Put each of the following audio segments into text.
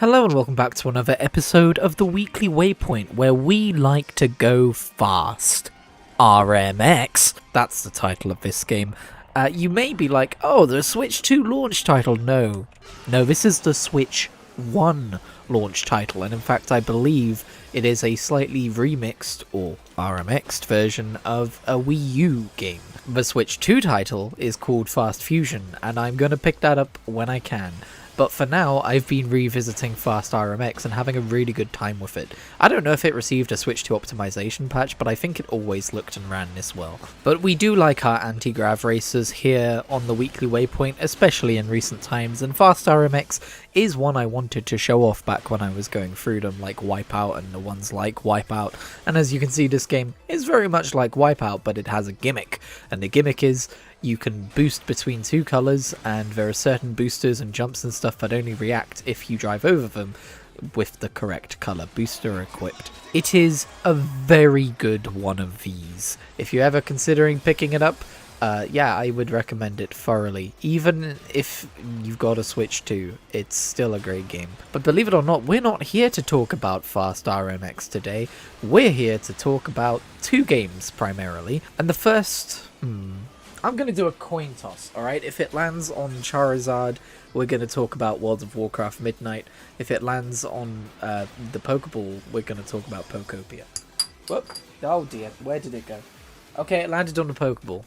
Hello and welcome back to another episode of the Weekly Waypoint, where we like to go fast. RMX, that's the title of this game. You may be like, oh, the Switch 2 launch title. No, this is the Switch 1 launch title, and in fact I believe it is a slightly remixed or RMX'd version of a Wii U game. The Switch 2 title is called Fast Fusion, and I'm going to pick that up when I can. But for now, I've been revisiting Fast RMX and having a really good time with it. I don't know if it received a Switch 2 optimization patch, but I think it always looked and ran this well. But we do like our anti-grav racers here on the Weekly Waypoint, especially in recent times, and Fast RMX is one I wanted to show off back when I was going through them, like Wipeout and the ones like Wipeout. And as you can see, this game is very much like Wipeout, but it has a gimmick, and the gimmick is you can boost between two colours, and there are certain boosters and jumps and stuff that only react if you drive over them with the correct colour booster equipped. It is a very good one of these. If you're ever considering picking it up, yeah, I would recommend it thoroughly. Even if you've got a Switch 2, it's still a great game. But believe it or not, we're not here to talk about Fast RMX today. We're here to talk about two games primarily. And the first... I'm going to do a coin toss, alright? If it lands on Charizard, we're going to talk about World of Warcraft Midnight. If it lands on the Pokeball, we're going to talk about Pokopia. Whoop. Oh dear, where did it go? Okay, it landed on the Pokeball.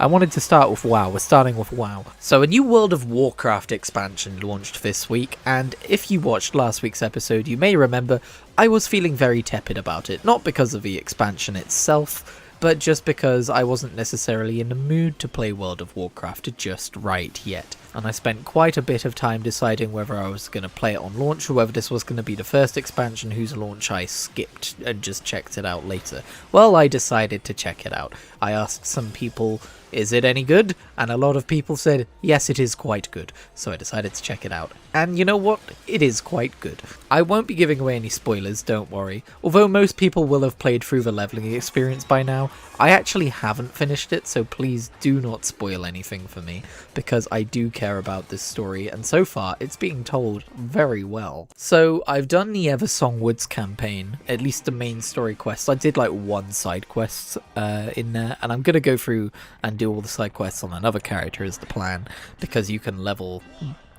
I wanted to start with WoW. We're starting with WoW. So a new World of Warcraft expansion launched this week, and if you watched last week's episode, you may remember I was feeling very tepid about it. Not because of the expansion itself, but just because I wasn't necessarily in the mood to play World of Warcraft just right yet. And I spent quite a bit of time deciding whether I was going to play it on launch or whether this was going to be the first expansion whose launch I skipped and just checked it out later. Well, I decided to check it out. I asked some people, is it any good? And a lot of people said, yes, it is quite good. So I decided to check it out. And you know what? It is quite good. I won't be giving away any spoilers, don't worry. Although most people will have played through the leveling experience by now, I actually haven't finished it, so please do not spoil anything for me, because I do care about this story, and so far it's being told very well. So I've done the Eversong Woods campaign, at least the main story quests. I did like one side quest in there, and I'm going to go through and do all the side quests on another character is the plan, because you can level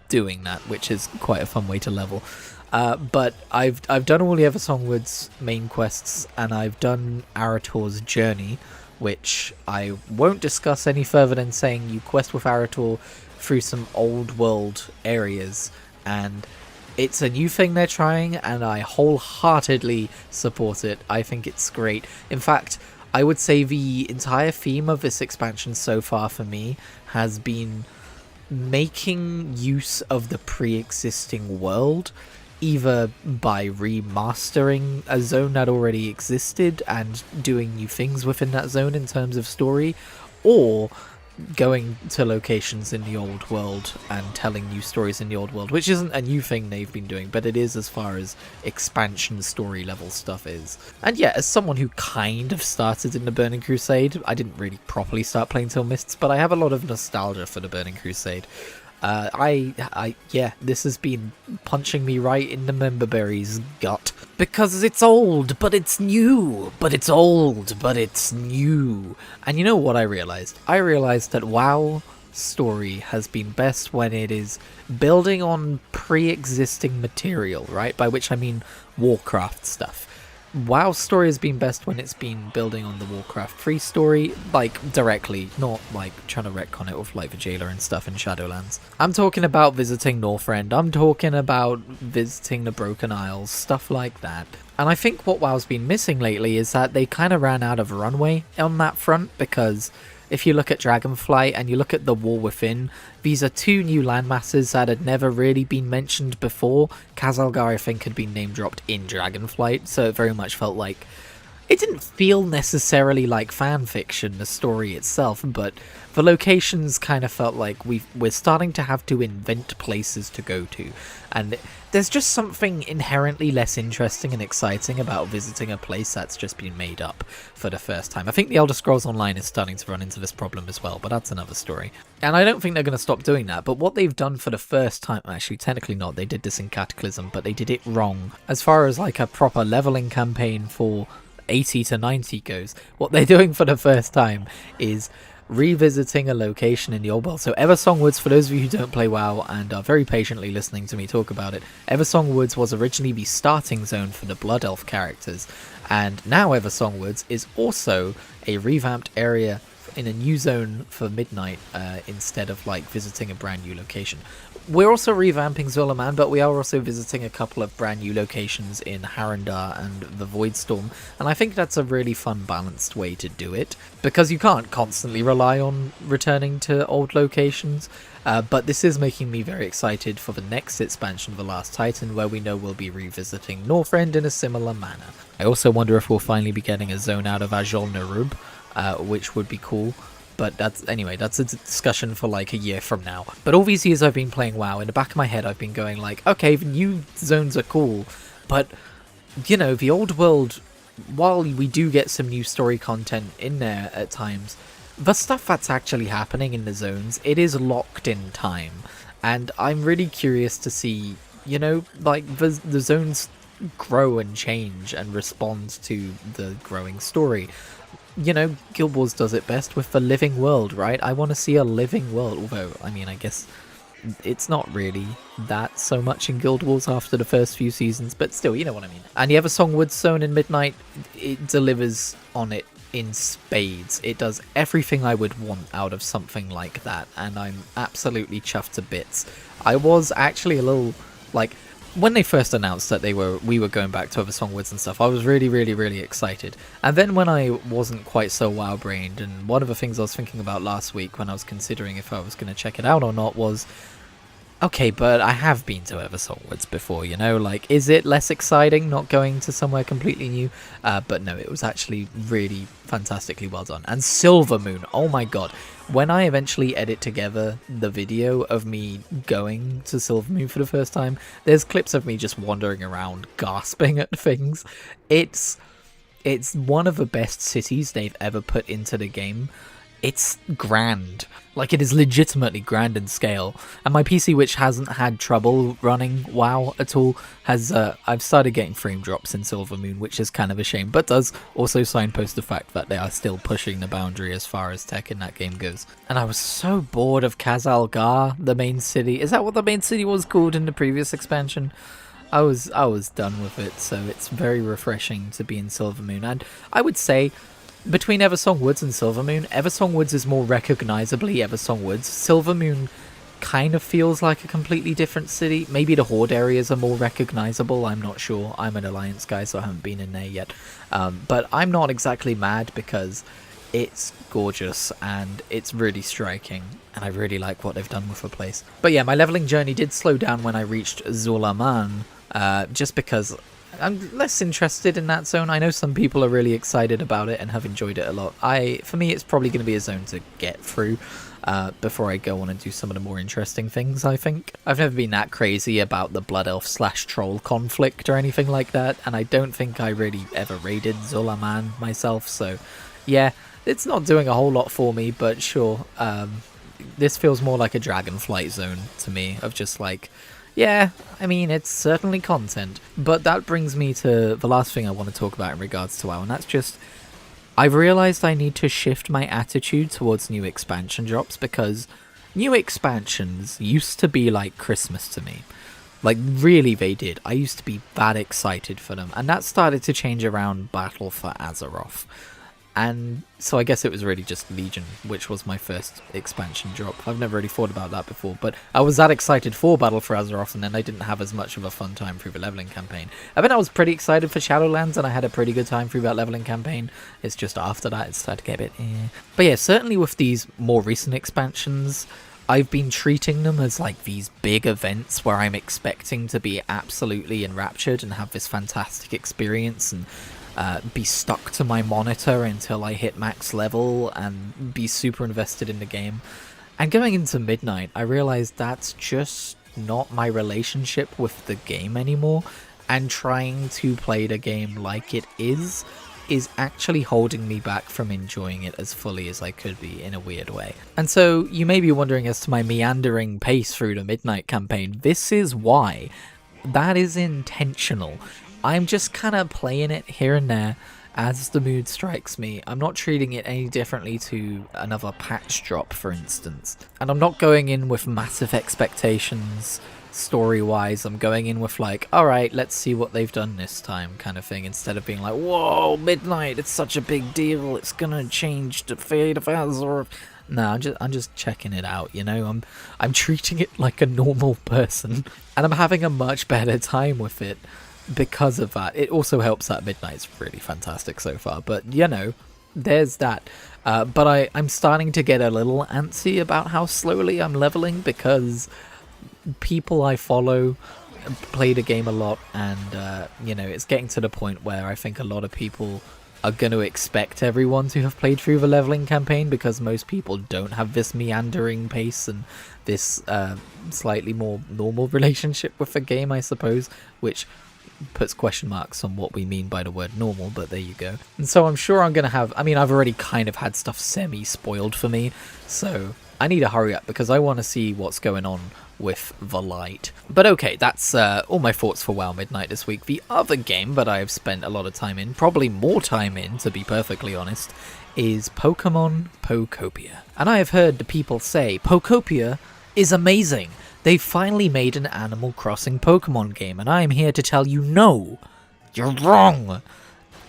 doing that, which is quite a fun way to level. But I've done all the Eversong Woods main quests, and I've done Arator's Journey, which I won't discuss any further than saying you quest with Arator through some old world areas, and it's a new thing they're trying, and I wholeheartedly support it. I think it's great. In fact, I would say the entire theme of this expansion so far for me has been making use of the pre-existing world, either by remastering a zone that already existed and doing new things within that zone in terms of story, or going to locations in the old world and telling new stories in the old world, which isn't a new thing they've been doing, but it is as far as expansion story level stuff is. And yeah, as someone who kind of started in the Burning Crusade, I didn't really properly start playing till Mists, but I have a lot of nostalgia for the Burning Crusade. Yeah, this has been punching me right in the Memberberry's gut. Because it's old, but it's new. But it's old, but it's new. And you know what I realized? I realized that WoW story has been best when it is building on pre-existing material, right? By which I mean Warcraft stuff. WoW story has been best when it's been building on the Warcraft 3 story, like, directly, not, like, trying to retcon it with, like, the Jailer and stuff in Shadowlands. I'm talking about visiting Northrend, I'm talking about visiting the Broken Isles, stuff like that. And I think what WoW's been missing lately is that they kind of ran out of runway on that front, because if you look at Dragonflight and you look at the War Within, these are two new landmasses that had never really been mentioned before. Khazalgar, I think, had been name-dropped in Dragonflight, so it very much felt like it didn't feel necessarily like fan fiction, the story itself, but the locations kind of felt like we're starting to have to invent places to go to, and there's just something inherently less interesting and exciting about visiting a place that's just been made up for the first time. I think the Elder Scrolls Online is starting to run into this problem as well, but that's another story. And I don't think they're going to stop doing that, but what they've done for the first time, actually technically not, they did this in Cataclysm, but they did it wrong. As far as like a proper leveling campaign for 80 to 90 goes, what they're doing for the first time is revisiting a location in the old world. So Eversong Woods, for those of you who don't play WoW and are very patiently listening to me talk about it, Eversong Woods was originally the starting zone for the Blood Elf characters, and now Eversong Woods is also a revamped area in a new zone for Midnight, instead of like visiting a brand new location. We're also revamping Zulaman, but we are also visiting a couple of brand new locations in Harandar and the Voidstorm, and I think that's a really fun, balanced way to do it, because you can't constantly rely on returning to old locations, but this is making me very excited for the next expansion of The Last Titan, where we know we'll be revisiting Northrend in a similar manner. I also wonder if we'll finally be getting a zone out of Ajol Nerub, which would be cool. But that's a discussion for like a year from now. But all these years I've been playing WoW, in the back of my head I've been going like, okay, the new zones are cool, but you know, the old world, while we do get some new story content in there at times, the stuff that's actually happening in the zones, it is locked in time. And I'm really curious to see, you know, like the zones grow and change and respond to the growing story. You know, Guild Wars does it best with the living world, right? I want to see a living world, although, I mean, I guess it's not really that so much in Guild Wars after the first few seasons, but still, you know what I mean. And the Eversong Woods zone in Midnight, it delivers on it in spades. It does everything I would want out of something like that, and I'm absolutely chuffed to bits. I was actually a little, like, when they first announced that we were going back to Eversong Woods and stuff, I was really excited. And then when I wasn't quite so WoW-brained, and one of the things I was thinking about last week when I was considering if I was going to check it out or not was, okay, but I have been to Eversong Woods before, you know, like, is it less exciting not going to somewhere completely new? But no, it was actually really fantastically well done. And Silvermoon, oh my god. When I eventually edit together the video of me going to Silvermoon for the first time, there's clips of me just wandering around gasping at things. It's one of the best cities they've ever put into the game. It's grand. Like, it is legitimately grand in scale. And my PC, which hasn't had trouble running WoW at all, has I've started getting frame drops in Silvermoon, which is kind of a shame, but does also signpost the fact that they are still pushing the boundary as far as tech in that game goes. And I was so bored of Khazalgar, the main city. Is that what the main city was called in the previous expansion? I was done with it, so it's very refreshing to be in Silvermoon. And I would say, between Eversong Woods and Silvermoon, Eversong Woods is more recognisably Eversong Woods. Silvermoon kind of feels like a completely different city. Maybe the Horde areas are more recognisable, I'm not sure. I'm an Alliance guy, so I haven't been in there yet. But I'm not exactly mad because it's gorgeous and it's really striking. And I really like what they've done with the place. But yeah, my levelling journey did slow down when I reached Zulaman, just because I'm less interested in that zone. I know some people are really excited about it and have enjoyed it a lot. For me, it's probably going to be a zone to get through before I go on and do some of the more interesting things, I think. I've never been that crazy about the Blood Elf / Troll conflict or anything like that, and I don't think I really ever raided Zulaman myself, so yeah, it's not doing a whole lot for me, but sure. This feels more like a Dragonflight zone to me, of just like, yeah, I mean, it's certainly content. But that brings me to the last thing I want to talk about in regards to WoW, and that's just, I've realised I need to shift my attitude towards new expansion drops, because new expansions used to be like Christmas to me. Like, really, they did. I used to be that excited for them, and that started to change around Battle for Azeroth. And so I guess it was really just Legion, which was my first expansion drop. I've never really thought about that before, but I was that excited for Battle for Azeroth, and then I didn't have as much of a fun time through the leveling campaign. I mean, I was pretty excited for Shadowlands, and I had a pretty good time through that leveling campaign. It's just after that it started to get a bit But yeah, certainly with these more recent expansions, I've been treating them as like these big events where I'm expecting to be absolutely enraptured and have this fantastic experience, and be stuck to my monitor until I hit max level and be super invested in the game. And going into midnight, I realized that's just not my relationship with the game anymore, and trying to play the game like it is actually holding me back from enjoying it as fully as I could be in a weird way. And so you may be wondering as to my meandering pace through the Midnight campaign. This is why. That is intentional. I'm just kind of playing it here and there as the mood strikes me. I'm not treating it any differently to another patch drop, for instance. And I'm not going in with massive expectations story-wise. I'm going in with like, alright, let's see what they've done this time kind of thing, instead of being like, whoa, Midnight, it's such a big deal, it's gonna change the fate of Azor. No, I'm just checking it out, you know. I'm treating it like a normal person, and I'm having a much better time with it because of that. It also helps that Midnight's really fantastic so far, but you know, there's that. But I'm starting to get a little antsy about how slowly I'm leveling, because people I follow play the game a lot, and you know, it's getting to the point where I think a lot of people are going to expect everyone to have played through the leveling campaign, because most people don't have this meandering pace and this slightly more normal relationship with the game, I suppose, which puts question marks on what we mean by the word normal, but there you go. And so I'm sure I'm going to have, I mean, I've already kind of had stuff semi-spoiled for me, so I need to hurry up because I want to see what's going on with the light. But okay, that's all my thoughts for WoW Midnight this week. The other game that I have spent a lot of time in, probably more time in to be perfectly honest, is Pokemon Pokopia. And I have heard the people say Pokopia is amazing. They finally made an Animal Crossing Pokemon game, and I am here to tell you no, you're wrong.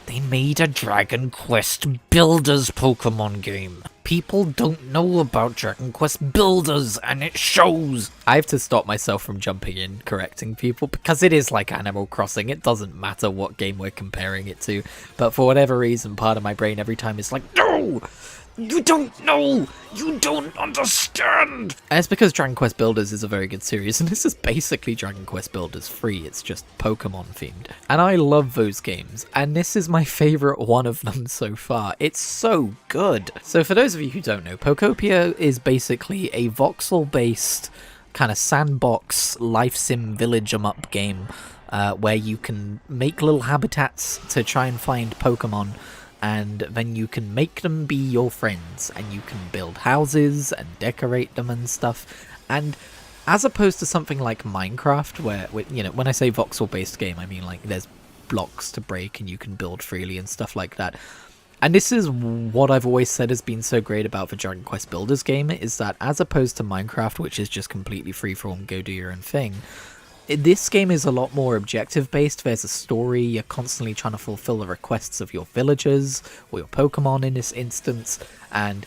They made a Dragon Quest Builders Pokemon game. People don't know about Dragon Quest Builders, and it shows. I have to stop myself from jumping in correcting people, because it is like Animal Crossing. It doesn't matter what game we're comparing it to, but for whatever reason, part of my brain every time is like, no! You don't know! You don't understand! And it's because Dragon Quest Builders is a very good series, and this is basically Dragon Quest Builders free. It's just Pokemon themed. And I love those games, and this is my favourite one of them so far. It's so good! So for those of you who don't know, Pokopia is basically a voxel-based kind of sandbox life sim village 'em up game where you can make little habitats to try and find Pokemon, and then you can make them be your friends, and you can build houses and decorate them and stuff. And as opposed to something like Minecraft, where, you know, when I say voxel-based game, I mean like there's blocks to break and you can build freely and stuff like that. And this is what I've always said has been so great about the Dragon Quest Builders game, is that as opposed to Minecraft, which is just completely freeform, go do your own thing, this game is a lot more objective-based. There's a story, you're constantly trying to fulfill the requests of your villagers, or your Pokemon in this instance, and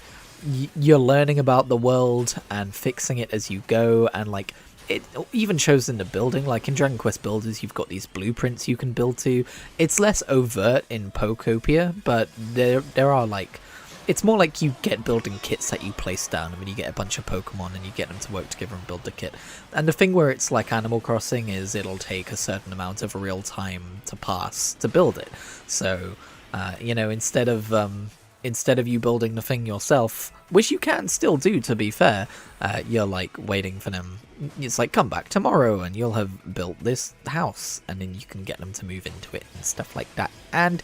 you're learning about the world and fixing it as you go, and like, it even shows in the building. Like in Dragon Quest Builders, you've got these blueprints you can build to. It's less overt in Pokopia, but there are like, it's more like you get building kits that you place down, and then you get a bunch of Pokemon and you get them to work together and build the kit. And the thing where it's like Animal Crossing is it'll take a certain amount of real time to pass to build it. So, you know, instead of you building the thing yourself, which you can still do to be fair, you're like waiting for them. It's like, come back tomorrow and you'll have built this house, and then you can get them to move into it and stuff like that. And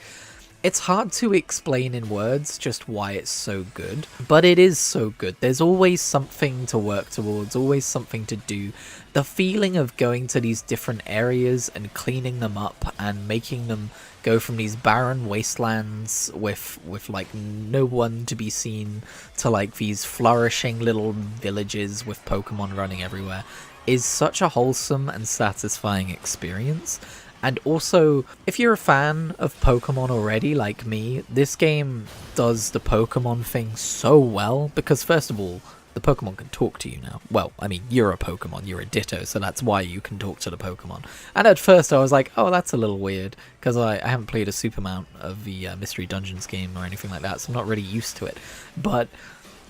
it's hard to explain in words just why it's so good, but it is so good. There's always something to work towards, always something to do. The feeling of going to these different areas and cleaning them up and making them go from these barren wastelands with like no one to be seen to like these flourishing little villages with Pokemon running everywhere is such a wholesome and satisfying experience. And also, if you're a fan of Pokemon already, like me, this game does the Pokemon thing so well, because first of all, the Pokemon can talk to you now. Well, I mean, you're a Pokemon, you're a Ditto, so that's why you can talk to the Pokemon. And at first I was like, oh, that's a little weird, because I haven't played a super amount of the Mystery Dungeons game or anything like that, so I'm not really used to it. But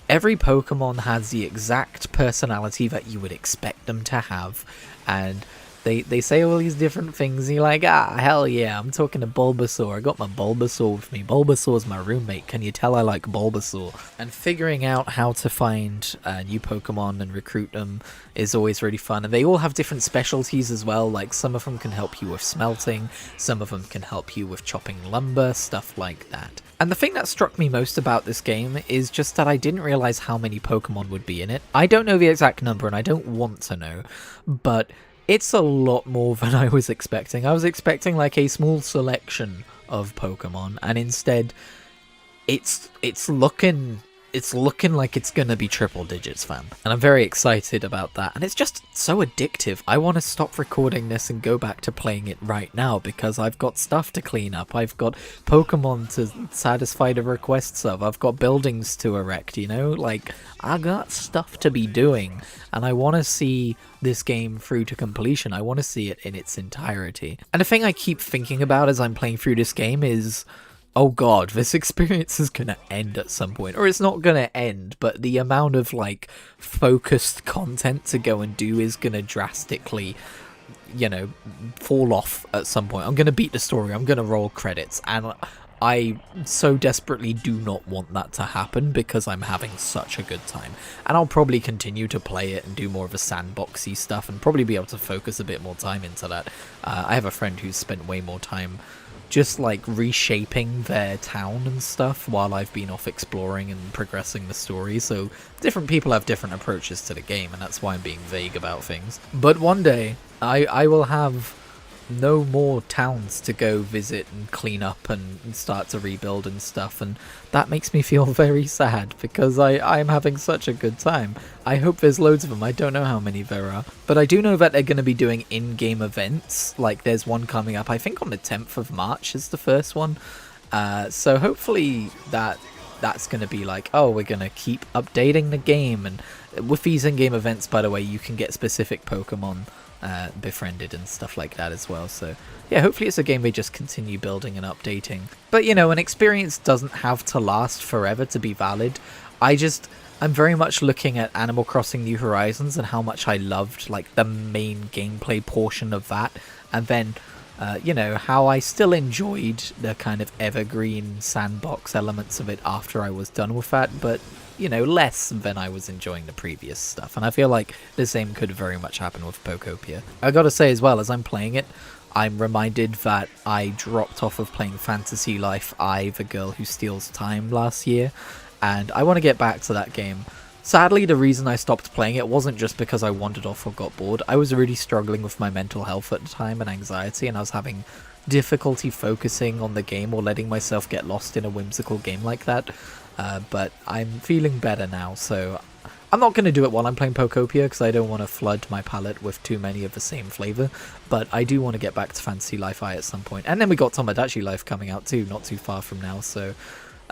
every Pokemon has the exact personality that you would expect them to have, and They say all these different things, and you're like, ah, hell yeah, I'm talking to Bulbasaur. I got my Bulbasaur with me. Bulbasaur's my roommate. Can you tell I like Bulbasaur? And figuring out how to find new Pokemon and recruit them is always really fun. And they all have different specialties as well. Like, some of them can help you with smelting, some of them can help you with chopping lumber, stuff like that. And the thing that struck me most about this game is just that I didn't realize how many Pokemon would be in it. I don't know the exact number, and I don't want to know, but it's a lot more than I was expecting. I was expecting like a small selection of Pokemon, and instead it's looking like it's gonna be triple digits, fam. And I'm very excited about that. And it's just so addictive. I want to stop recording this and go back to playing it right now because I've got stuff to clean up. I've got Pokemon to satisfy the requests of. I've got buildings to erect, you know? Like, I got stuff to be doing. And I want to see this game through to completion. I want to see it in its entirety. And the thing I keep thinking about as I'm playing through this game is, oh god, this experience is gonna end at some point. Or it's not gonna end, but the amount of, like, focused content to go and do is gonna drastically, you know, fall off at some point. I'm gonna beat the story, I'm gonna roll credits, and I so desperately do not want that to happen because I'm having such a good time. And I'll probably continue to play it and do more of a sandboxy stuff and probably be able to focus a bit more time into that. I have a friend who's spent way more time just like reshaping their town and stuff while I've been off exploring and progressing the story, so different people have different approaches to the game, and that's why I'm being vague about things. But one day I will have no more towns to go visit and clean up and start to rebuild and stuff, and that makes me feel very sad because I'm having such a good time. I hope there's loads of them. I don't know how many there are, but I do know that they're going to be doing in-game events. Like, there's one coming up, I think on the 10th of March is the first one, so hopefully that's going to be like, oh, we're going to keep updating the game. And with these in-game events, by the way, you can get specific Pokemon befriended and stuff like that as well. So yeah, hopefully it's a game they just continue building and updating. But you know, an experience doesn't have to last forever to be valid. I'm very much looking at Animal Crossing New Horizons and how much I loved like the main gameplay portion of that, and then you know, how I still enjoyed the kind of evergreen sandbox elements of it after I was done with that, but you know, less than I was enjoying the previous stuff. And I feel like the same could very much happen with Pokopia. I gotta say as well, as I'm playing it, I'm reminded that I dropped off of playing Fantasy Life I, the Girl Who Steals Time last year, and I want to get back to that game. Sadly, the reason I stopped playing it wasn't just because I wandered off or got bored. I was really struggling with my mental health at the time and anxiety, and I was having difficulty focusing on the game or letting myself get lost in a whimsical game like that. But I'm feeling better now, so I'm not going to do it while I'm playing Pokopia because I don't want to flood my palate with too many of the same flavour, but I do want to get back to Fantasy Life I at some point. And then we got Tomodachi Life coming out too, not too far from now, so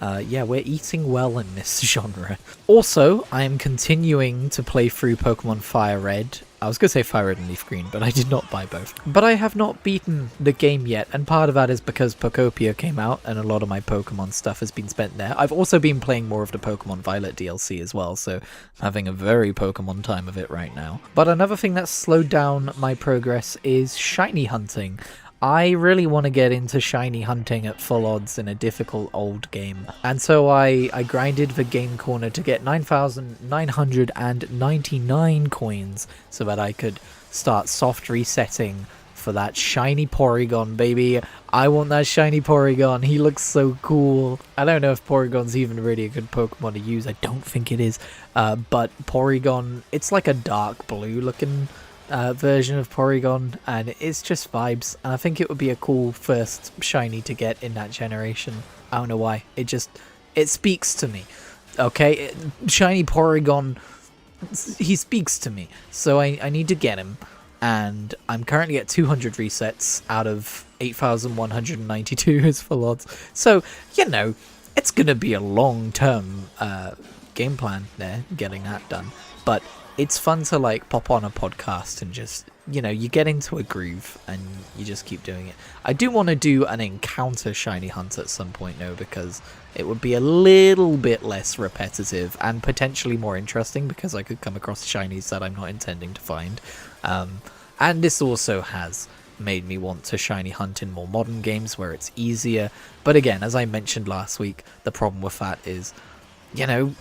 yeah, we're eating well in this genre. Also, I am continuing to play through Pokemon Fire Red. I was going to say Fire Red and Leaf Green, but I did not buy both. But I have not beaten the game yet, and part of that is because Pokopia came out and a lot of my Pokemon stuff has been spent there. I've also been playing more of the Pokemon Violet DLC as well, so I'm having a very Pokemon time of it right now. But another thing that's slowed down my progress is shiny hunting. I really want to get into shiny hunting at full odds in a difficult old game, and so I grinded the game corner to get 9,999 coins so that I could start soft resetting for that shiny Porygon, baby. I want that shiny Porygon. He looks so cool. I don't know if Porygon's even really a good Pokemon to use. I don't think it is, but Porygon, it's like a dark blue looking version of Porygon, and it's just vibes, and I think it would be a cool first shiny to get in that generation. I don't know why, it speaks to me. Okay, shiny Porygon, he speaks to me, so I need to get him, and I'm currently at 200 resets out of 8,192 is full odds, so you know, it's gonna be a long-term game plan there, getting that done, but it's fun to like pop on a podcast and just, you know, you get into a groove and you just keep doing it. I do want to do an encounter shiny hunt at some point though, because it would be a little bit less repetitive and potentially more interesting because I could come across shinies that I'm not intending to find. And this also has made me want to shiny hunt in more modern games where it's easier. But again, as I mentioned last week, the problem with that is, you know,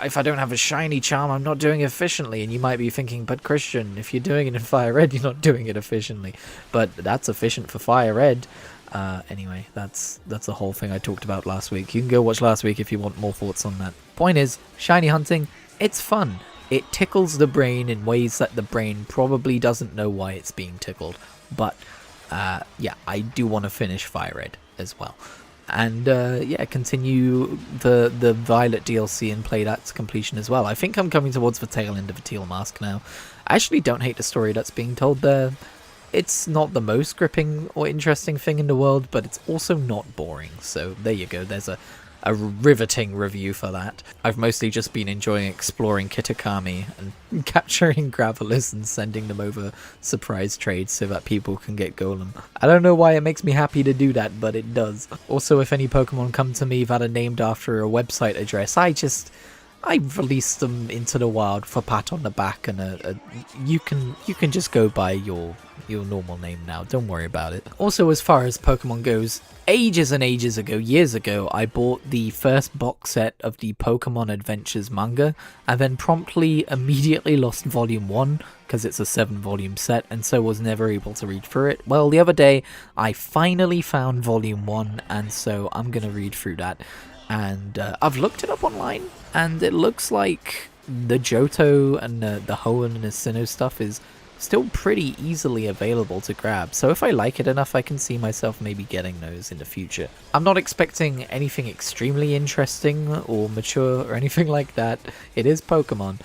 if I don't have a shiny charm, I'm not doing it efficiently. And you might be thinking, but Christian, if you're doing it in Fire Red, you're not doing it efficiently. But that's efficient for Fire Red. Anyway, that's the whole thing I talked about last week. You can go watch last week if you want more thoughts on that. Point is, shiny hunting, it's fun. It tickles the brain in ways that the brain probably doesn't know why it's being tickled. But yeah, I do want to finish Fire Red as well. And yeah, continue the Violet DLC and play that to completion as well. I think I'm coming towards the tail end of the Teal Mask now. I actually don't hate the story that's being told there. It's not the most gripping or interesting thing in the world, but it's also not boring. So there you go, there's a riveting review for that. I've mostly just been enjoying exploring Kritigri and capturing Gravelers and sending them over surprise trades so that people can get Golem. I don't know why it makes me happy to do that, but it does. Also, if any Pokemon come to me that are named after a website address, I release them into the wild for pat on the back, and you can just go by your normal name now. Don't worry about it. Also, as far as Pokemon goes, ages and ages ago, years ago, I bought the first box set of the Pokemon Adventures manga, and then promptly immediately lost Volume 1 because it's a 7-volume set, and so was never able to read through it. Well, the other day, I finally found Volume 1, and so I'm gonna read through that. And I've looked it up online, and it looks like the Johto and the Hoenn and the Sinnoh stuff is still pretty easily available to grab. So if I like it enough, I can see myself maybe getting those in the future. I'm not expecting anything extremely interesting or mature or anything like that. It is Pokemon,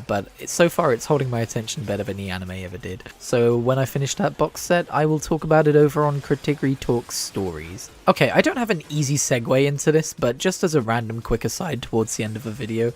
but so far it's holding my attention better than the anime ever did. So when I finish that box set, I will talk about it over on Kritigri Talks Stories. Okay, I don't have an easy segue into this, but just as a random quick aside towards the end of the video,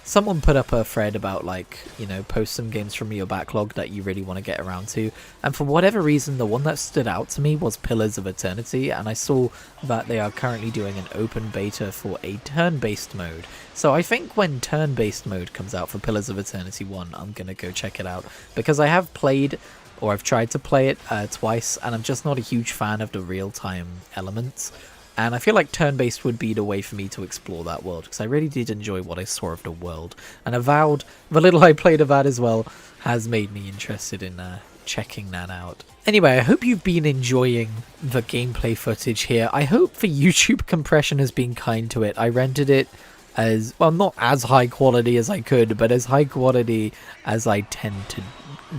someone put up a thread about, like, you know, post some games from your backlog that you really want to get around to, and for whatever reason, the one that stood out to me was Pillars of Eternity, and I saw that they are currently doing an open beta for a turn-based mode. So I think when turn-based mode comes out for Pillars of Eternity 1, I'm gonna go check it out, because I have played, or I've tried to play it twice, and I'm just not a huge fan of the real-time elements. And I feel like turn-based would be the way for me to explore that world, because I really did enjoy what I saw of the world. And Avowed, the little I played of that as well, has made me interested in checking that out. Anyway, I hope you've been enjoying the gameplay footage here. I hope the YouTube compression has been kind to it. I rendered it as, well, not as high quality as I could, but as high quality as I tend to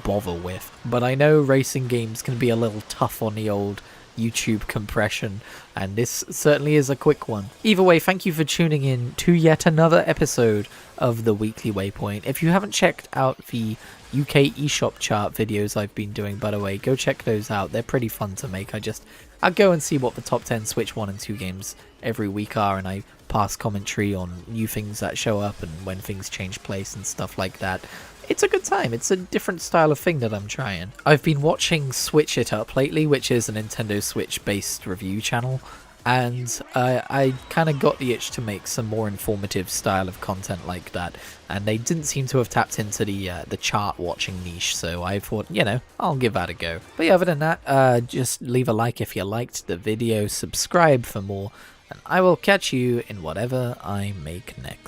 bother with. But I know racing games can be a little tough on the old YouTube compression, and this certainly is a quick one. Either way, thank you for tuning in to yet another episode of the Weekly Waypoint. If you haven't checked out the UK eShop chart videos I've been doing, by the way, go check those out. They're pretty fun to make. I go and see what the top 10 Switch 1 and 2 games every week are, and I pass commentary on new things that show up and when things change place and stuff like that. It's a good time. It's a different style of thing that I'm trying. I've been watching Switch It Up lately, which is a Nintendo Switch based review channel, and I kind of got the itch to make some more informative style of content like that, and they didn't seem to have tapped into the chart watching niche, so I thought, you know, I'll give that a go. But yeah, other than that, just leave a like if you liked the video, subscribe for more, and I will catch you in whatever I make next.